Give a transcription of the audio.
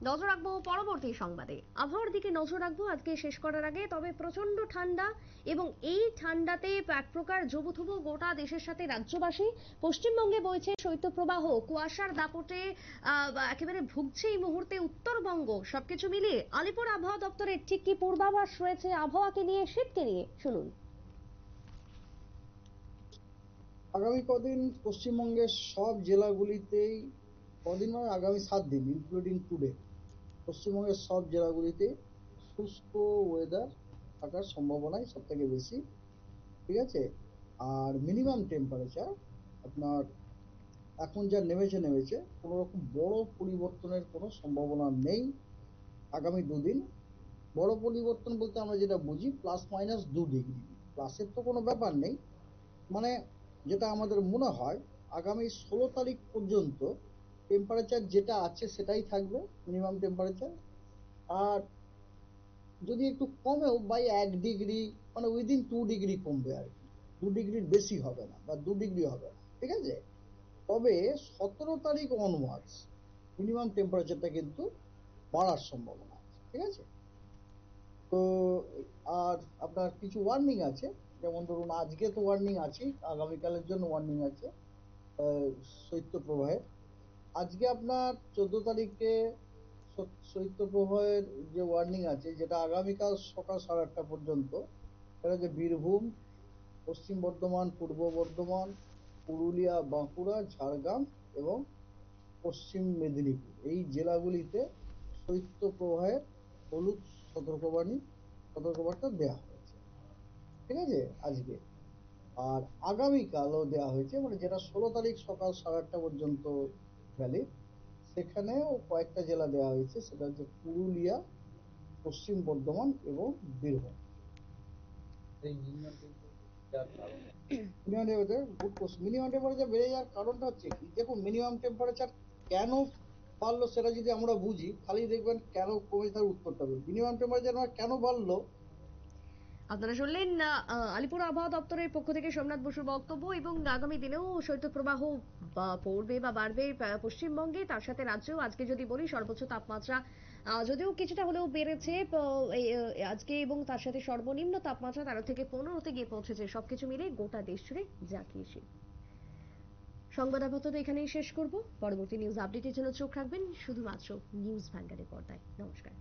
নজর রাখবো পরবর্তী সংবাদে। আবহাওয়ার দিকে নজর রাখবো আজকে শেষ করার আগে। তবে প্রচন্ড ঠান্ডা এবং এই ঠান্ডাতে এক প্রকার জবুথুবু গোটা দেশের সাথে রাজ্যবাসী। পশ্চিমবঙ্গে বইছে শৈত্যপ্রবাহ, কুয়াশার দাপটে একেবারে ভুগছে এই মুহূর্তে উত্তরবঙ্গ। সবকিছু মিলিয়ে আলিপুর আবহাওয়া দপ্তরের ঠিক কি পূর্বাভাস রয়েছে আবহাওয়াকে নিয়ে, শীতকে নিয়ে, শুনুন। আগামী কদিন পশ্চিমবঙ্গের সব জেলাগুলিতেই, কদিন মানে আগামী 7 দিন ইনক্লুডিং টুডে, পশ্চিমবঙ্গের সব জেলাগুলিতে শুষ্ক ওয়েদার থাকার সম্ভাবনাই সব থেকে বেশি। ঠিক আছে। আর মিনিমাম টেম্পারেচার আপনার এখন যা নেমেছে কোনো রকম বড় পরিবর্তনের কোনো সম্ভাবনা নেই আগামী 2 দিন। বড় পরিবর্তন বলতে আমরা যেটা বুঝি +-2 ডিগ্রি, প্লাসের তো কোনো ব্যাপার নেই। মানে যেটা আমাদের মনে হয় আগামী 16 তারিখ পর্যন্ত টেম্পারেচার যেটা আছে সেটাই থাকবে মিনিমাম টেম্পারেচার। আর যদি একটু কমেও বাই 1 ডিগ্রি, মানে উইদিন 2 ডিগ্রি কমবে আর কি, 2 ডিগ্রির বেশি হবে না বা 2 ডিগ্রি হবে না। ঠিক আছে। তবে 17 তারিখ অনওয়ার্ডস মিনিমাম টেম্পারেচারটা কিন্তু বাড়ার সম্ভাবনা আছে। ঠিক আছে। তো আর আপনার কিছু ওয়ার্নিং আছে, যেমন ধরুন আজকে তো ওয়ার্নিং আছে, আগামীকালের জন্য ওয়ার্নিং আছে শৈত্যপ্রবাহের। আজকে আপনার 14 তারিখে শৈত্যপ্রবাহের যে ওয়ার্নিং আছে, যেটা আগামীকাল সকাল 8:30 পর্যন্ত, সেটা যে বীরভূম, পশ্চিম বর্ধমান, পূর্ব বর্ধমান, পুরুলিয়া, বাঁকুড়া, ঝাড়গ্রাম এবং পশ্চিম মেদিনীপুর, এই জেলাগুলিতে শৈত্যপ্রবাহের হলুদ সতর্কবার্তা দেওয়া হয়েছে। ঠিক আছে আজকে। আর আগামীকালও দেওয়া হয়েছে, মানে যেটা 16 তারিখ সকাল 8:30 পর্যন্ত ভ্যালিড, সেখানেও কয়েকটা জেলা দেওয়া হয়েছে, সেটা হচ্ছে পুরুলিয়া, পশ্চিম বর্ধমান এবং বীরভূম। মিনিমাম টেম্পারেচার বেড়ে যাওয়ার কারণটা হচ্ছে কি, দেখুন মিনিমাম টেম্পারেচার কেন বাড়লো সেটা যদি আমরা বুঝি, খালি দেখবেন কেন কমে, তার উত্তরটা হবে। মিনিমাম টেম্পারেচার কেন বাড়লো। আপনারা শুনলেন আলিপুর আবহাওয়া দপ্তরের পক্ষ থেকে সোমনাথ বসুর বক্তব্য। এবং আগামী দিনেও শৈত্যপ্রবাহ পড়বে বা বাড়বে পশ্চিমবঙ্গে, তার সাথে রাজ্যেও। আজকে যদি বলি সর্বোচ্চ তাপমাত্রা যদিও কিছুটা হলেও বেড়েছে আজকে, এবং তার সাথে সর্বনিম্ন তাপমাত্রা 13 থেকে 15-তে গিয়ে পৌঁছেছে। সবকিছু মিলে গোটা দেশ জুড়ে জাঁকিয়েছে। সংবাদ আপাতত এখানেই শেষ করব। পরবর্তী নিউজ আপডেটের জন্য চোখ রাখবেন শুধুমাত্র নিউজ ভ্যানগার্ডের পর্দায়। নমস্কার।